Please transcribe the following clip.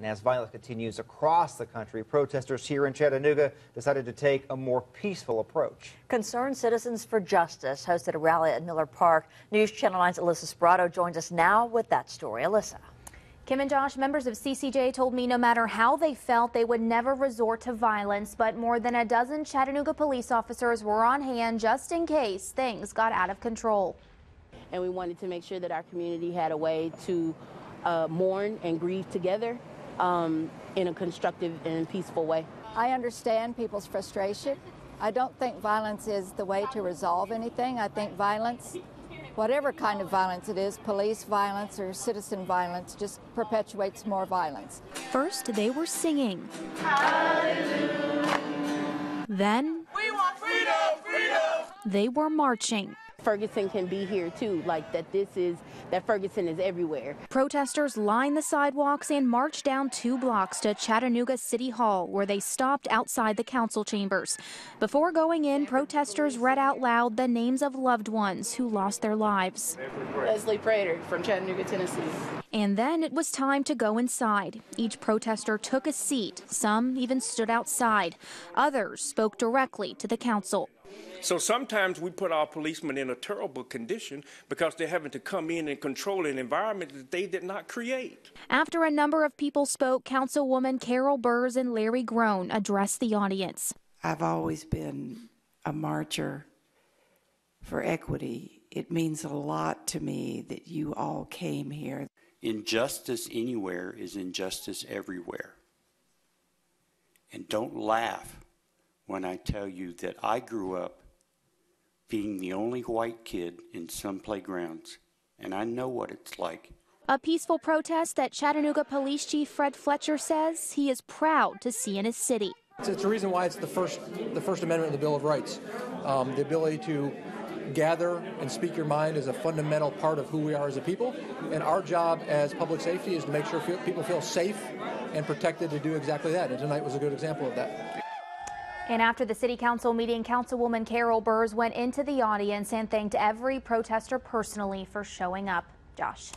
And as violence continues across the country, protesters here in Chattanooga decided to take a more peaceful approach. Concerned Citizens for Justice hosted a rally at Miller Park. News Channel 9's ALYSSA SPIRATO joins us now with that story. ALYSSA. Kim and Josh, members of CCJ told me no matter how they felt, they would never resort to violence, but more than a dozen Chattanooga police officers were on hand just in case things got out of control. And we wanted to make sure that our community had a way to mourn and grieve together in a constructive and peaceful way. I understand people's frustration. I don't think violence is the way to resolve anything. I think violence, whatever kind of violence it is, police violence or citizen violence, just perpetuates more violence. First, they were singing. Hallelujah. Then, we want freedom, freedom. They were marching. Ferguson can be here too, like that Ferguson is everywhere. Protesters lined the sidewalks and marched down 2 blocks to Chattanooga City Hall, where they stopped outside the council chambers. Before going in, protesters read out loud the names of loved ones who lost their lives. Leslie Prater from Chattanooga, Tennessee. And then it was time to go inside. Each protester took a seat. Some even stood outside. Others spoke directly to the council. So sometimes we put our policemen in a terrible condition because they're having to come in and control an environment that they did not create. After a number of people spoke, Councilwoman Carol Burrs and Larry Groen addressed the audience. I've always been a marcher for equity. It means a lot to me that you all came here. Injustice anywhere is injustice everywhere. And don't laugh when I tell you that I grew up being the only white kid in some playgrounds, and I know what it's like. A peaceful protest that Chattanooga Police Chief Fred FLETCHER says he is proud to see in his city. It's the reason why it's the First Amendment of the Bill of Rights. The ability to gather and speak your mind is a fundamental part of who we are as a people, and our job as public safety is to make sure people feel safe and protected to do exactly that, and tonight was a good example of that. And after the city council meeting, Councilwoman Carol Burrs went into the audience and thanked every protester personally for showing up. Josh.